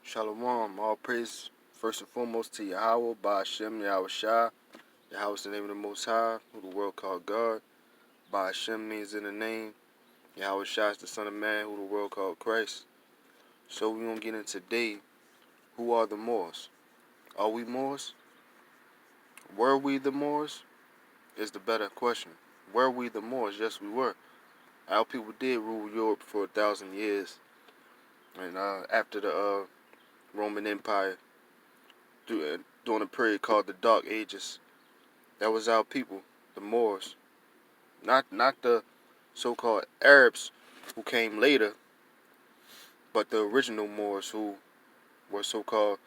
Shalom, all praise first and foremost to Yahweh, by Hashem, Yahweh Shai. Yahweh is the name of the Most High, who the world called God. By Hashem means in the name. Yahweh Shai is the Son of Man, who the world called Christ. So we're going to get into today, who are the Moors? Are we Moors? Were we the Moors? Is the better question. Were we the Moors? Yes, we were. Our people did rule Europe for 1,000 years. And after the Roman Empire, during a period called the Dark Ages, that was our people, the Moors. Not the so-called Arabs who came later, but the original Moors who were so-called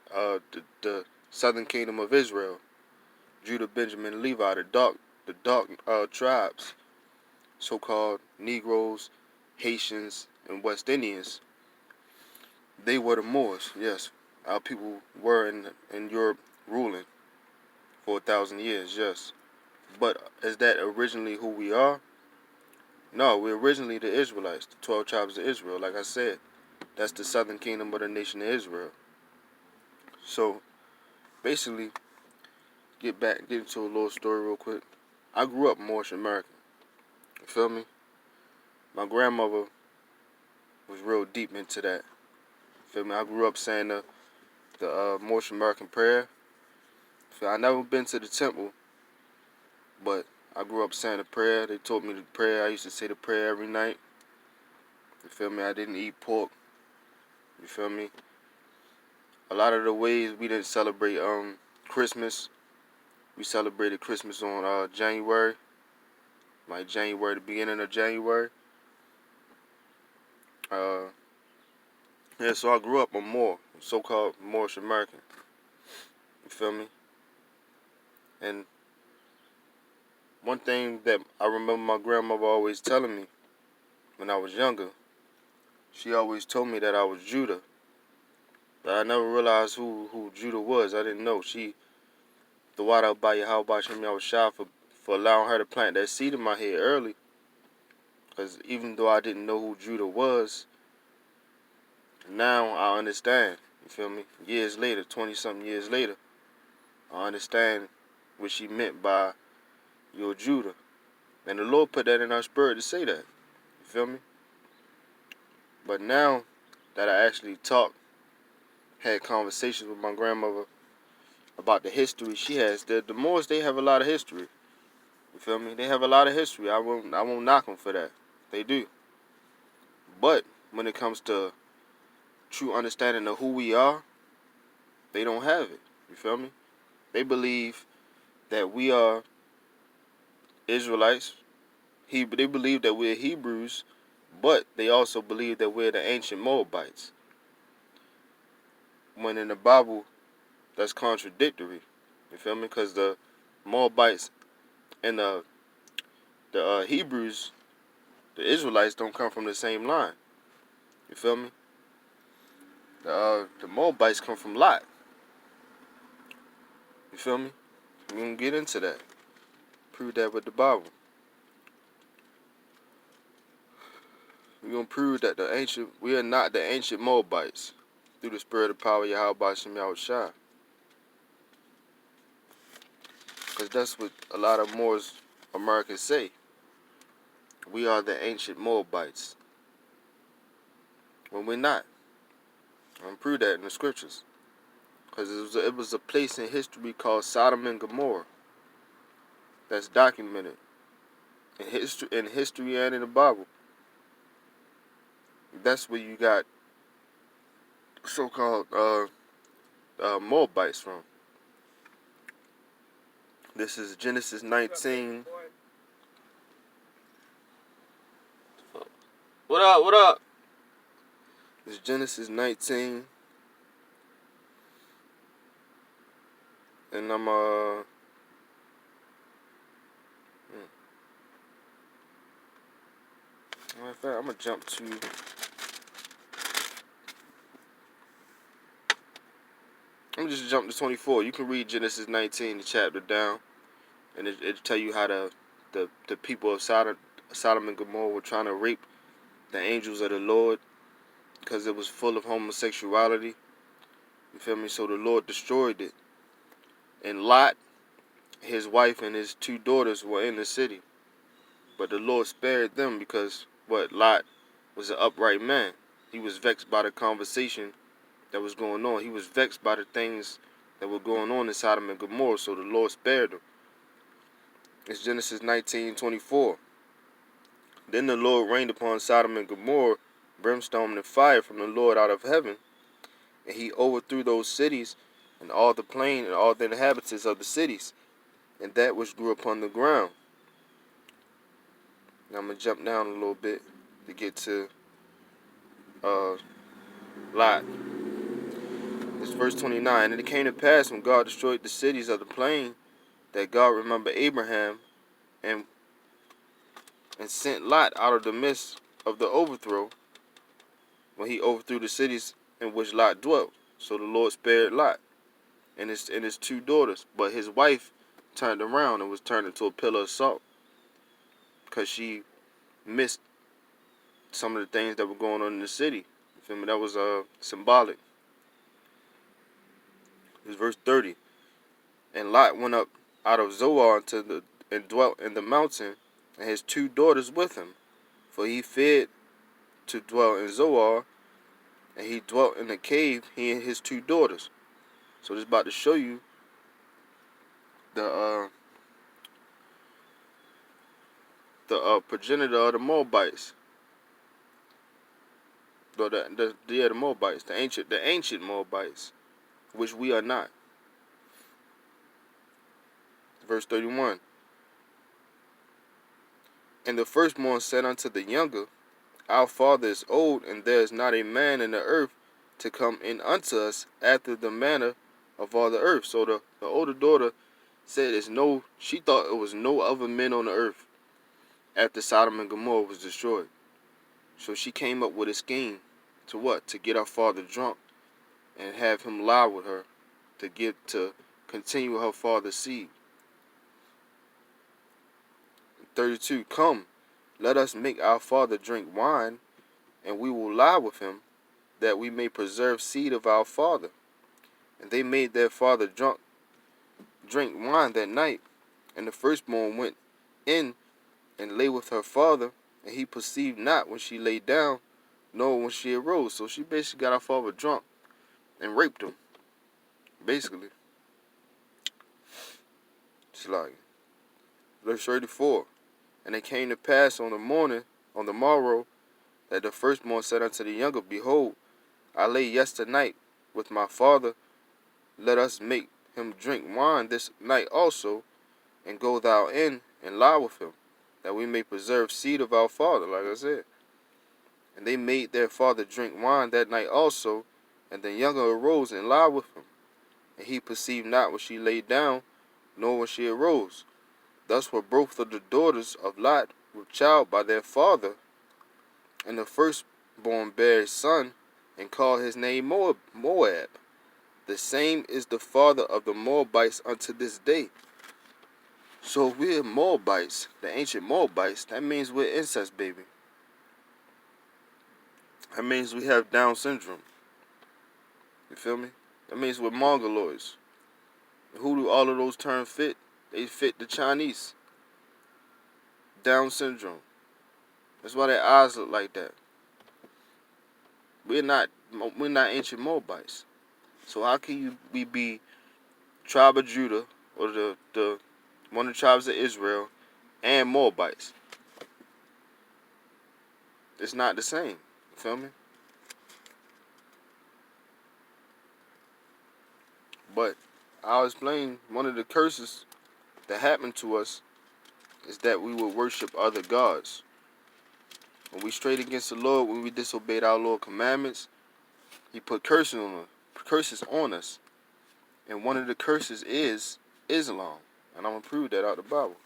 the southern kingdom of Israel, Judah, Benjamin, and Levi, the dark tribes, so-called Negroes, Haitians, and West Indians. They were the Moors. Yes, our people were in Europe ruling for 1,000 years. Yes, but is that originally who we are? No, we're originally the Israelites, the 12 tribes of Israel. Like I said, that's the southern kingdom of the nation of Israel. So, basically, get into a little story real quick. I grew up Moorish American. You feel me? My grandmother was real deep into that. You feel me? I grew up saying the Moorish American prayer. I never been to the temple, but I grew up saying the prayer. They taught me the prayer. I used to say the prayer every night. You feel me? I didn't eat pork. You feel me? A lot of the ways we didn't celebrate Christmas. We celebrated Christmas on January, like January, the beginning of January. Yeah, so I grew up a Moor, so-called Moorish American. You feel me? And one thing that I remember my grandmother always telling me when I was younger, she always told me that I was Judah. But I never realized who Judah was. I didn't know. She, the water by Yahweh, by Hashem, I was shy for allowing her to plant that seed in my head early. Because even though I didn't know who Judah was, now I understand. You feel me? Years later, 20-something years later, I understand what she meant by your Judah. And the Lord put that in our spirit to say that. You feel me? But now that I actually had conversations with my grandmother about the history she has, the Moors, they have a lot of history. You feel me? They have a lot of history. I won't knock them for that. They do. But when it comes to true understanding of who we are, they don't have it. You feel me? They believe that we are Israelites. They believe that we're Hebrews, but they also believe that we're the ancient Moabites. When in the Bible, that's contradictory. You feel me? Because the Moabites and the Hebrews, the Israelites, don't come from the same line. You feel me? The Moabites come from Lot. You feel me? We're going to get into that. Prove that with the Bible. We're going to prove that we are not the ancient Moabites through the spirit of power, Yahweh, by Hashem, Yahweh Shai. Because that's what a lot of Moors Americans say. We are the ancient Moabites. When we're not. I'm going to prove that in the scriptures. Because it was a place in history called Sodom and Gomorrah. That's documented in history and in the Bible. That's where you got so-called Moabites from. This is Genesis 19. What up? What up? This is Genesis 19. And I'm matter of fact, I'm gonna jump to I'm just jump to 24. You can read Genesis 19, the chapter down, and it'll tell you how the people of Sodom and Gomorrah were trying to rape the angels of the Lord, because it was full of homosexuality. You feel me? So the Lord destroyed it. And Lot, his wife, and his 2 daughters were in the city. But the Lord spared them because Lot was an upright man. He was vexed by the conversation that was going on. He was vexed by the things that were going on in Sodom and Gomorrah. So the Lord spared them. It's Genesis 19:24. Then the Lord rained upon Sodom and Gomorrah brimstone and fire from the Lord out of heaven, and he overthrew those cities and all the plain and all the inhabitants of the cities, and that which grew upon the ground. Now I'm going to jump down a little bit to get to Lot. It's verse 29. And it came to pass when God destroyed the cities of the plain that God remembered Abraham and sent Lot out of the midst of the overthrow when he overthrew the cities in which Lot dwelt. So the Lord spared Lot and his 2 daughters. But his wife turned around and was turned into a pillar of salt because she missed some of the things that were going on in the city. You feel me? That was symbolic. It's verse 30. And Lot went up out of Zoar and dwelt in the mountain, and his 2 daughters with him. For he feared to dwell in Zoar, and he dwelt in a cave, he and his 2 daughters. So this is about to show you the progenitor of the Moabites. The Moabites, the ancient Moabites, which we are not. Verse 31. And the firstborn said unto the younger, Our father is old, and there is not a man in the earth to come in unto us after the manner of all the earth. So the older daughter said she thought it was no other men on the earth after Sodom and Gomorrah was destroyed. So she came up with a scheme to what? To get her father drunk and have him lie with her to continue her father's seed. 32. Come, let us make our father drink wine, and we will lie with him, that we may preserve seed of our father. And they made their father drink wine that night. And the firstborn went in and lay with her father, and he perceived not when she lay down, nor when she arose. So she basically got her father drunk and raped him. Basically. It's like verse 34. And it came to pass on the morrow, that the firstborn said unto the younger, Behold, I lay yesternight with my father. Let us make him drink wine this night also, and go thou in and lie with him, that we may preserve seed of our father, like I said. And they made their father drink wine that night also, and the younger arose and lied with him. And he perceived not when she lay down, nor when she arose. Thus were both of the daughters of Lot with child by their father. And the firstborn bare a son, and called his name Moab. The same is the father of the Moabites unto this day. So if we're Moabites, the ancient Moabites, that means we're incest, baby. That means we have Down syndrome. You feel me? That means we're Mongoloids. Who do all of those terms fit? They fit the Chinese. Down syndrome. That's why their eyes look like that. We're not ancient Moabites. So how can we be tribe of Judah, or the one of the tribes of Israel, and Moabites? It's not the same. You feel me? But I'll explain, one of the curses that happened to us is that we would worship other gods. When we strayed against the Lord, when we disobeyed our Lord's commandments, he put curses on us. And one of the curses is Islam. And I'm going to prove that out of the Bible.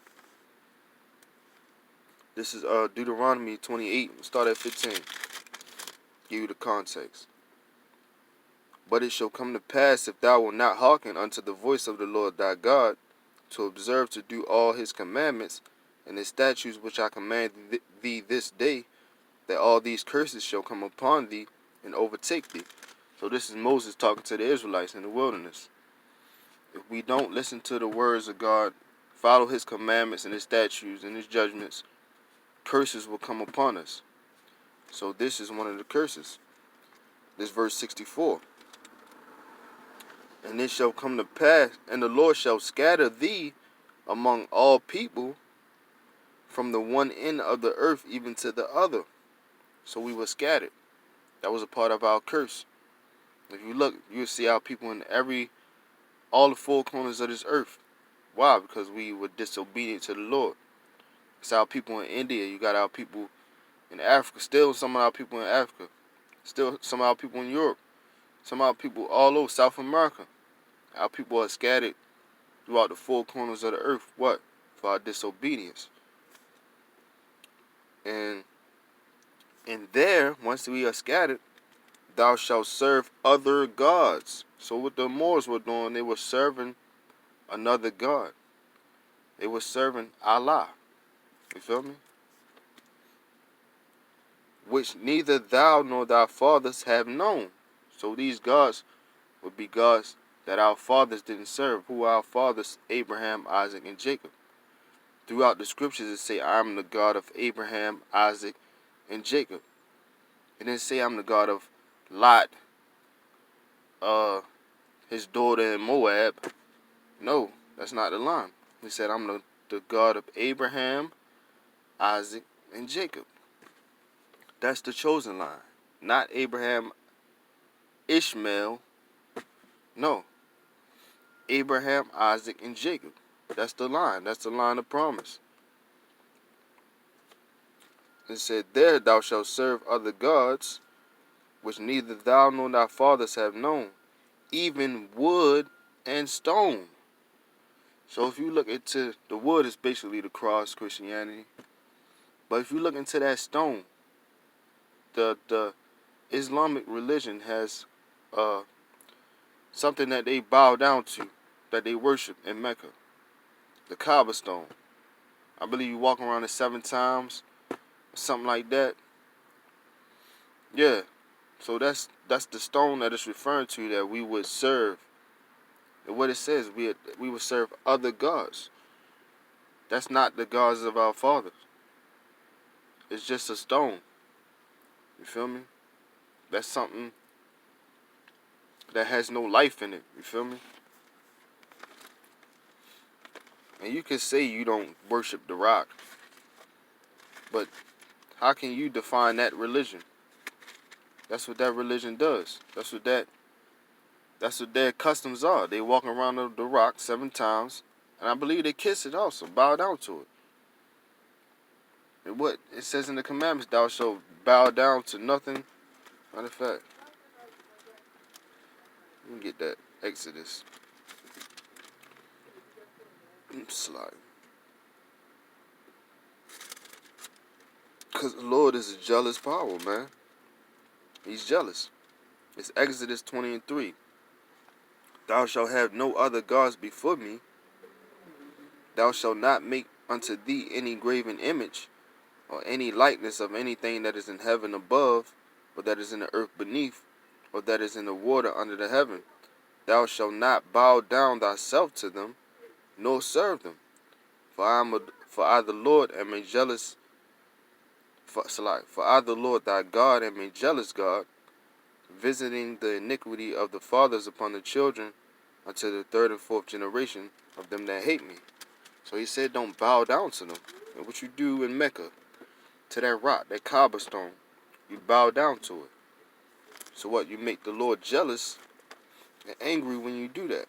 This is Deuteronomy 28. We'll start at 15. Give you the context. But it shall come to pass, if thou wilt not hearken unto the voice of the Lord thy God, to observe to do all his commandments and his statutes which I command thee this day, that all these curses shall come upon thee and overtake thee. So this is Moses talking to the Israelites in the wilderness. If we don't listen to the words of God, follow his commandments and his statutes and his judgments, curses will come upon us. So this is one of the curses. This verse 64. And it shall come to pass, and the Lord shall scatter thee among all people from the one end of the earth even to the other. So we were scattered. That was a part of our curse. If you look, you'll see our people in all the four corners of this earth. Why? Because we were disobedient to the Lord. It's our people in India. You got our people in Africa. Still some of our people in Africa. Still some of our people in Europe. Some of our people all over South America. Our people are scattered throughout the four corners of the earth. What? For our disobedience. And there, once we are scattered, thou shalt serve other gods. So what the Moors were doing, they were serving another god. They were serving Allah. You feel me? Which neither thou nor thy fathers have known. So these gods would be gods that our fathers didn't serve. Who are our fathers? Abraham, Isaac, and Jacob. Throughout the scriptures it say, I am the God of Abraham, Isaac, and Jacob. It didn't say I'm the God of Lot, his daughter in Moab. No, that's not the line. He said I'm the God of Abraham, Isaac, and Jacob. That's the chosen line. Not Abraham, Ishmael. No. Abraham, Isaac, and Jacob. That's the line. That's the line of promise. It said, there thou shalt serve other gods, which neither thou nor thy fathers have known, even wood and stone. So if you look into the wood, is basically the cross, Christianity. But if you look into that stone, the Islamic religion has something that they bow down to, that they worship in Mecca. The Kaaba stone. I believe you walk around it 7 times, something like that. Yeah. So that's the stone that it's referring to, that we would serve. And what it says, we would serve other gods. That's not the gods of our fathers. It's just a stone. You feel me? That's something that has no life in it. You feel me? And you can say you don't worship the rock, but how can you define that religion? That's what that religion does. That's what their customs are. They walk around the rock 7 times, and I believe they kiss it also, bow down to it. And what it says in the commandments, thou shalt bow down to nothing. Matter of fact, let me get that Exodus. Slide. Because the Lord is a jealous power, man. He's jealous. It's Exodus 20:3. Thou shalt have no other gods before me. Thou shalt not make unto thee any graven image, or any likeness of anything that is in heaven above, or that is in the earth beneath, or that is in the water under the heaven. Thou shalt not bow down thyself to them, nor serve them. For I the Lord am a jealous. For I the Lord thy God am a jealous God, visiting the iniquity of the fathers upon the children unto the 3rd and 4th generation of them that hate me. So he said, don't bow down to them. And what you do in Mecca, to that rock, that Kaaba stone, you bow down to it. So what? You make the Lord jealous and angry when you do that.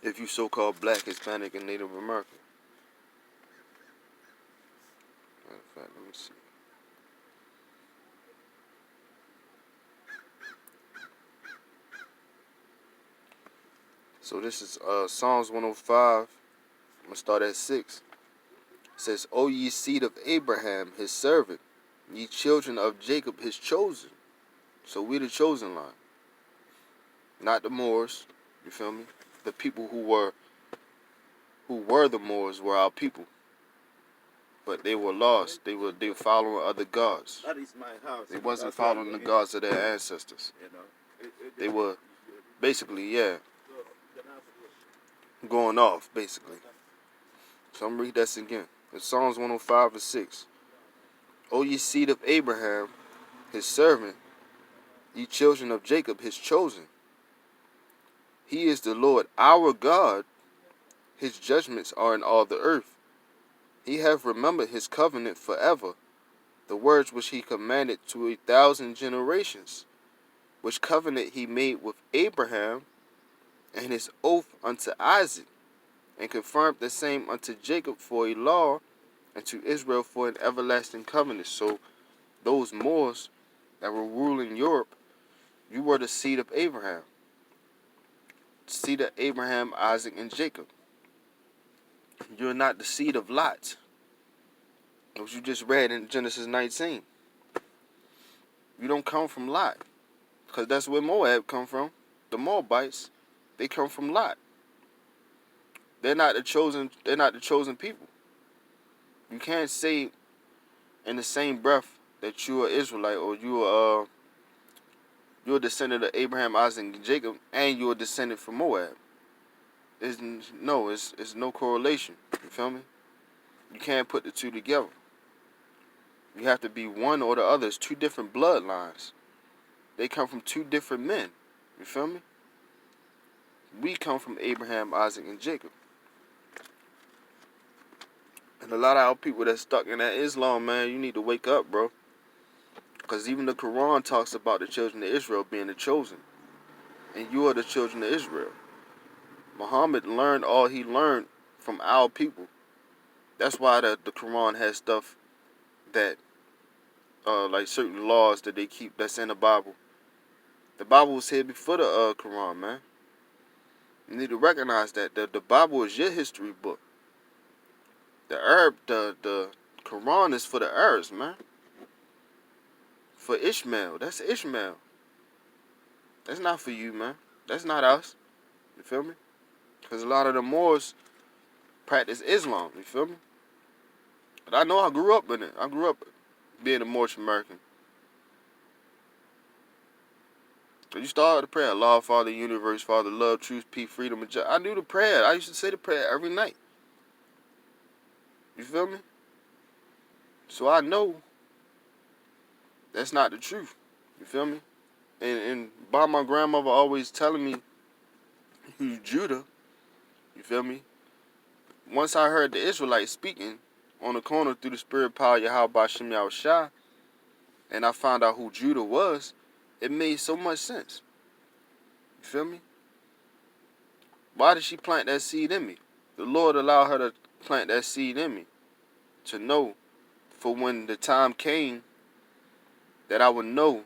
If you so-called black, Hispanic, and Native American. Matter of fact, let me see. So this is Psalms 105. I'm going to start at 6. It says, O ye seed of Abraham, his servant, ye children of Jacob, his chosen. So we the chosen line. Not the Moors. You feel me? The people who were the Moors were our people. but they were lost. They were following other gods. That is my house. They wasn't following the gods of their ancestors. They were basically, going off, basically. So I'm going to read that again. In Psalms 105:6. O ye seed of Abraham, his servant, ye children of Jacob, his chosen. He is the Lord our God. His judgments are in all the earth. He hath remembered his covenant forever, the words which he commanded to 1,000 generations, which covenant he made with Abraham, and his oath unto Isaac, and confirmed the same unto Jacob for a law, and to Israel for an everlasting covenant. So those Moors that were ruling Europe, you were the seed of Abraham. Seed of Abraham, Isaac, and Jacob. You're not the seed of Lot, which you just read in Genesis 19. You don't come from Lot, because that's where Moab come from. The Moabites, they come from Lot. They're not the chosen people. You can't say in the same breath that you're an Israelite or you're a descendant of Abraham, Isaac, and Jacob, and you're a descendant from Moab. It's no correlation. You feel me? You can't put the two together. You have to be one or the other. It's two different bloodlines. They come from two different men. You feel me? We come from Abraham, Isaac, and Jacob. And a lot of our people that's stuck in that Islam, man, you need to wake up, bro. Because even the Quran talks about the children of Israel being the chosen. And you are the children of Israel. Muhammad learned all he learned from our people. That's why the Quran has stuff that, like certain laws that they keep that's in the Bible. The Bible was here before the Quran, man. You need to recognize that the Bible is your history book. The Quran is for the Arabs, man. For Ishmael, that's Ishmael. That's not for you, man. That's not us. You feel me? Because a lot of the Moors practice Islam. You feel me? But I know I grew up in it. I grew up being a Moorish American. So you started the prayer, Allah, Father, Universe, Father, Love, Truth, Peace, Freedom, and Justice. I knew the prayer. I used to say the prayer every night. You feel me? So I know that's not the truth. You feel me? And by my grandmother always telling me who's Judah, you feel me? Once I heard the Israelites speaking on the corner through the spirit power of Yahweh Ba'Shem Yahushua, and I found out who Judah was, it made so much sense. You feel me? Why did she plant that seed in me? The Lord allowed her to plant that seed in me to know for when the time came that I would know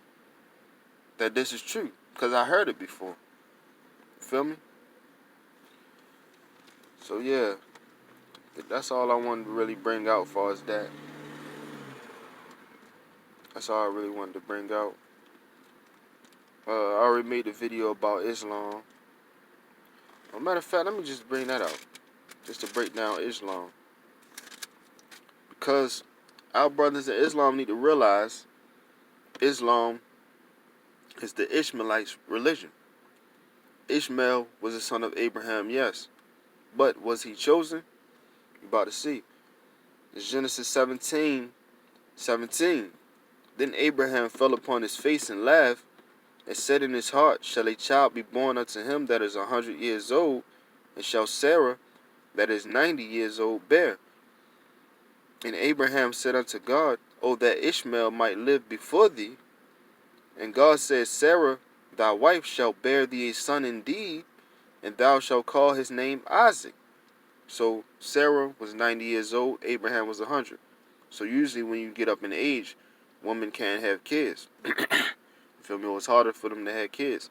that this is true, because I heard it before. You feel me? So yeah, that's all I wanted to really bring out as far as that. That's all I really wanted to bring out. I already made a video about Islam. As a matter of fact, let me just bring that out, just to break down Islam. Because our brothers in Islam need to realize Islam is the Ishmaelites' religion. Ishmael was the son of Abraham, yes. But was he chosen? You're about to see. It's Genesis 17:17. Then Abraham fell upon his face and laughed, and said in his heart, shall a child be born unto him that is 100 years old, and shall Sarah, that is 90 years old, bear? And Abraham said unto God, O that Ishmael might live before thee. And God said, Sarah, thy wife, shall bear thee a son indeed, and thou shalt call his name Isaac. So Sarah was 90 years old, Abraham was 100. So usually when you get up in age, women can't have kids. You feel me? It was harder for them to have kids.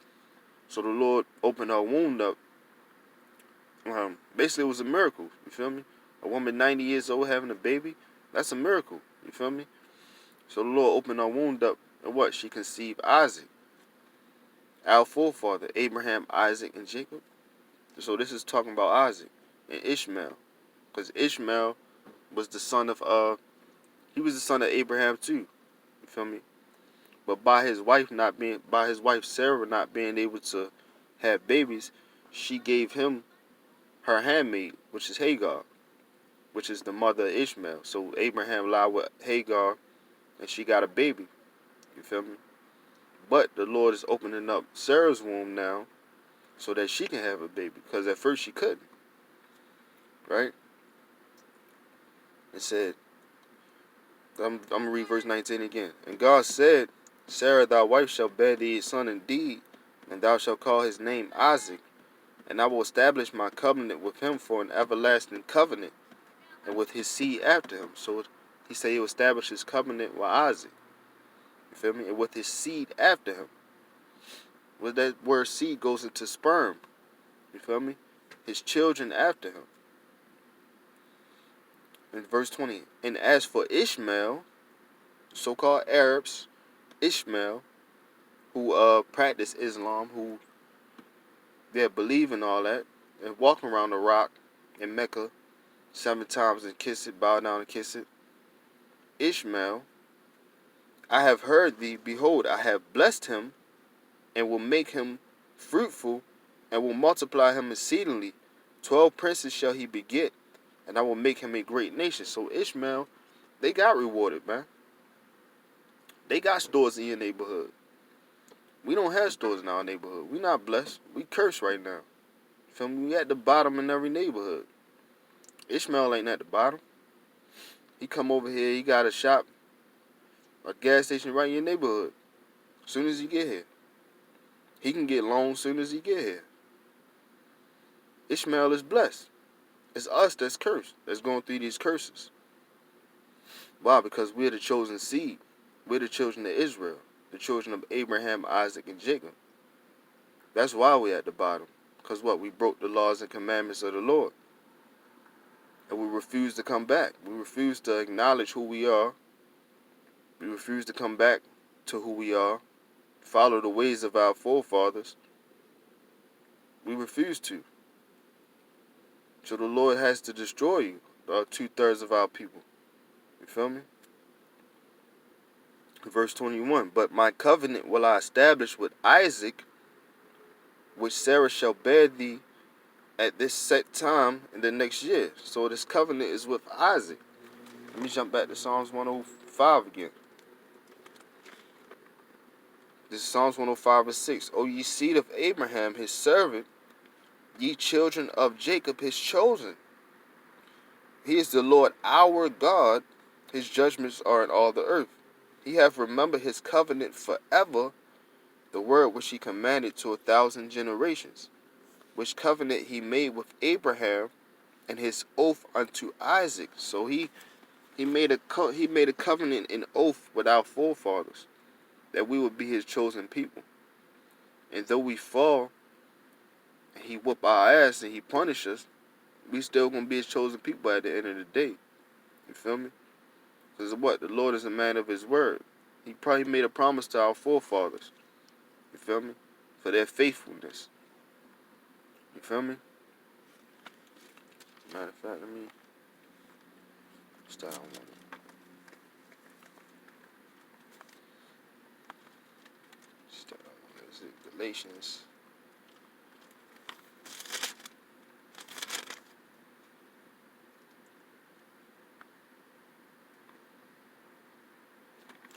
So the Lord opened her womb up. Basically, it was a miracle. You feel me? A woman 90 years old having a baby, that's a miracle. You feel me? So the Lord opened her womb up, and what? She conceived Isaac. Our forefather, Abraham, Isaac, and Jacob. So this is talking about Isaac and Ishmael. Because Ishmael was the son of he was the son of Abraham too. You feel me? But by his wife Sarah not being able to have babies, she gave him her handmaid, which is Hagar, which is the mother of Ishmael. So Abraham lied with Hagar, and she got a baby. You feel me? But the Lord is opening up Sarah's womb now so that she can have a baby, because at first she couldn't. Right? It said, I'm going to read verse 19 again. And God said, Sarah thy wife shall bear thee a son indeed, and thou shalt call his name Isaac. And I will establish my covenant with him for an everlasting covenant, and with his seed after him. So he said he will establish his covenant with Isaac. You feel me? And with his seed after him. Well, that word seed goes into sperm. You feel me? His children after him. In verse 20. And as for Ishmael, so-called Arabs, Ishmael, who practice Islam, who they believe in all that, and walk around the rock in Mecca 7 times and kiss it, bow down and kiss it. Ishmael, I have heard thee, behold, I have blessed him, and will make him fruitful, and will multiply him exceedingly. 12 princes shall he beget, and I will make him a great nation. So Ishmael, they got rewarded, man. They got stores in your neighborhood. We don't have stores in our neighborhood. We not blessed. We cursed right now. Feel me? We at the bottom in every neighborhood. Ishmael ain't at the bottom. He come over here, he got a shop, a gas station right in your neighborhood. As soon as he get here. He can get loans as soon as he get here. Ishmael is blessed. It's us that's cursed, that's going through these curses. Why? Because we're the chosen seed. We're the children of Israel, the children of Abraham, Isaac, and Jacob. That's why we're at the bottom. Because what? We broke the laws and commandments of the Lord. And we refuse to come back. We refuse to acknowledge who we are. We refuse to come back to who we are. Follow the ways of our forefathers. We refuse to. So the Lord has to destroy you, 2/3 of our people. You feel me? Verse 21, but my covenant will I establish with Isaac, which Sarah shall bear thee at this set time in the next year. So this covenant is with Isaac. Let me jump back to Psalms 105 again. This is Psalms 105 and 6. O ye seed of Abraham, his servant, ye children of Jacob, his chosen. He is the Lord our God. His judgments are in all the earth. He hath remembered his covenant forever, the word which he commanded to 1,000 generations, which covenant he made with Abraham, and his oath unto Isaac. So he made a covenant and oath with our forefathers, that we would be his chosen people. And though we fall, and he whoop our ass and he punish us, we still gonna be his chosen people at the end of the day. You feel me? Because what? The Lord is a man of his word. He probably made a promise to our forefathers. You feel me? For their faithfulness. You feel me? Matter of fact, let me start on one. Is it Galatians?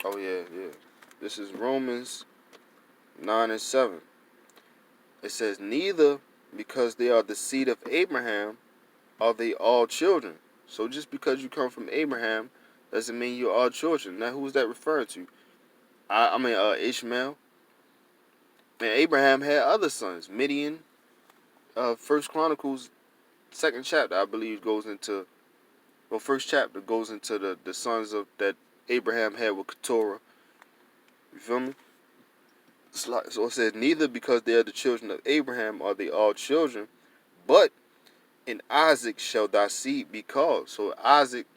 Oh yeah. This is Romans 9 and 7. It says, neither because they are the seed of Abraham are they all children. So just because you come from Abraham doesn't mean you're all children. Now who's that referring to? Ishmael. And Abraham had other sons. Midian. First Chronicles, 2nd chapter, I believe, goes into, well, first chapter goes into the sons of that Abraham had with Keturah. You feel me? So it says, neither because they are the children of Abraham are they all children, but in Isaac shall thy seed be called. So Isaac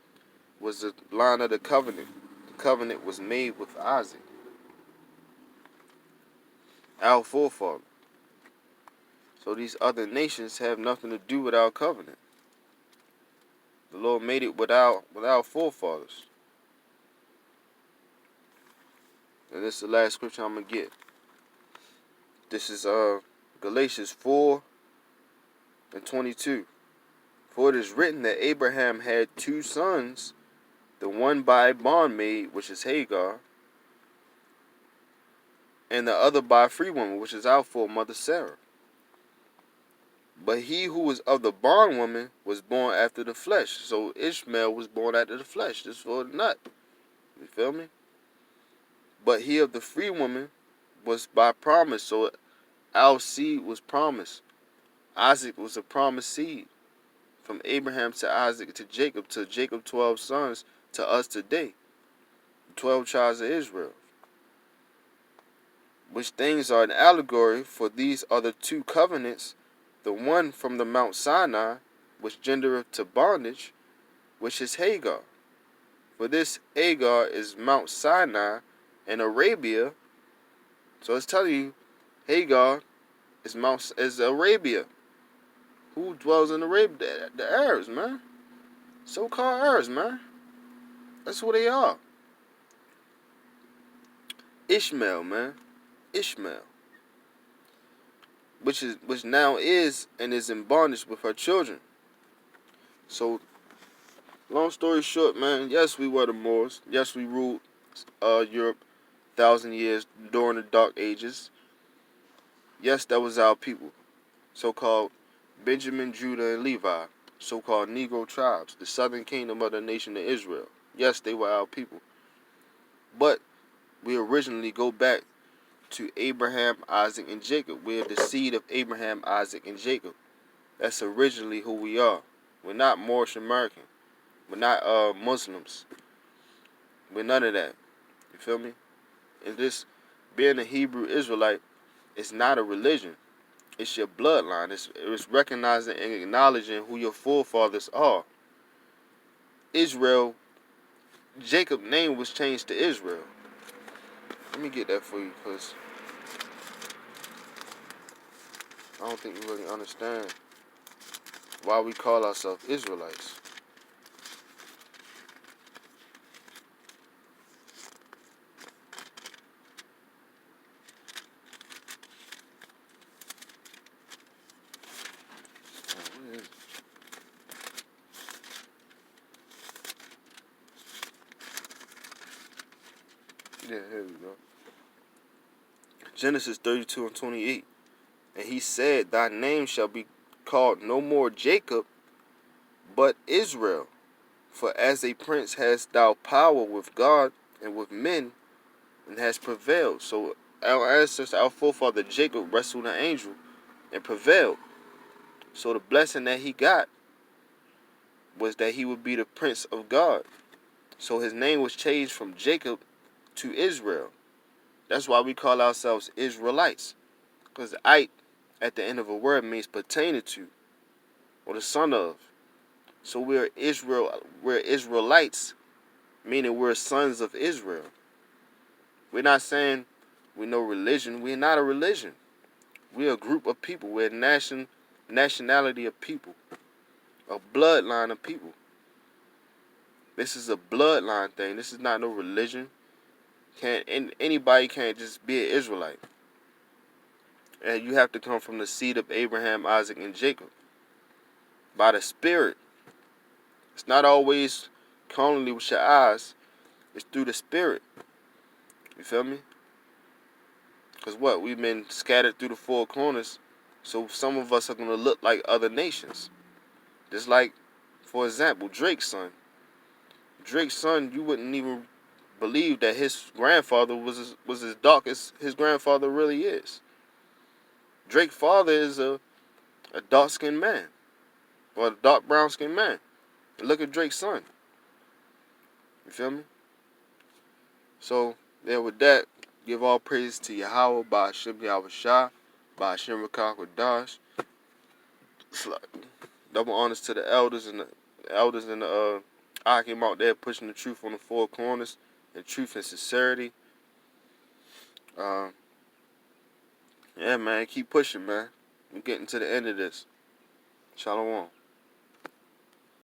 was the line of the covenant. The covenant was made with Isaac, our forefather. So these other nations have nothing to do with our covenant. The Lord made it without forefathers. And this is the last scripture I'm going to get. This is Galatians 4:22. For it is written that Abraham had two sons, the one by a bondmaid, which is Hagar, and the other by a free woman, which is our foremother Sarah. But he who was of the bondwoman was born after the flesh. So Ishmael was born after the flesh, just for the nut. You feel me? But he of the free woman was by promise. So our seed was promised. Isaac was a promised seed. From Abraham to Isaac to Jacob 12 sons, to us today. 12 tribes of Israel. Which things are an allegory, for these are the two covenants, the one from the Mount Sinai, which gendereth to bondage, which is Hagar. For this Hagar is Mount Sinai and Arabia. So it's telling you, Hagar is Arabia. Who dwells in Arabia? The Arabs, man. So-called Arabs, man. That's who they are. Ishmael, man. Ishmael. Which now is and is in bondage with her children. So, long story short, man, yes, we were the Moors. Yes, we ruled Europe 1,000 years during the Dark Ages. Yes, that was our people. So-called Benjamin, Judah, and Levi. So-called Negro tribes. The southern kingdom of the nation of Israel. Yes, they were our people. But we originally go back to Abraham, Isaac, and Jacob. We're the seed of Abraham, Isaac, and Jacob. That's originally who we are. We're not Moorish American. We're not Muslims. We're none of that. You feel me? And this, being a Hebrew Israelite, is not a religion. It's your bloodline. It's recognizing and acknowledging who your forefathers are. Israel, Jacob's name was changed to Israel. Let me get that for you, because I don't think you really understand why we call ourselves Israelites. Yeah, here we go. Genesis 32:28. And he said, thy name shall be called no more Jacob, but Israel. For as a prince hast thou power with God and with men, and hast prevailed. So our ancestor, our forefather Jacob, wrestled an angel and prevailed. So the blessing that he got was that he would be the prince of God. So his name was changed from Jacob to Israel. That's why we call ourselves Israelites. Because "ite" at the end of a word means pertaining to, or the son of. So we're Israelites, meaning we're sons of Israel. We're not saying we know religion. We're not a religion. We're a group of people. We're a nationality of people. A bloodline of people. This is a bloodline thing. This is not no religion. Anybody can't just be an Israelite. And you have to come from the seed of Abraham, Isaac, and Jacob. By the Spirit. It's not always carnally with your eyes. It's through the Spirit. You feel me? Because what? We've been scattered through the four corners. So some of us are going to look like other nations. Just like, for example, Drake's son. Drake's son, you wouldn't even believe that his grandfather was as dark as his grandfather really is. Drake's father is a dark-skinned man. Or a dark brown-skinned man. And look at Drake's son. You feel me? So, yeah, with that, give all praise to Yahweh, by Hashem Yahweh Shah, by Hashem Rakak Dash. Double honors to the elders and the I came out there pushing the truth on the four corners, and truth and sincerity. Yeah, man, keep pushing, man. We're getting to the end of this. Shalom.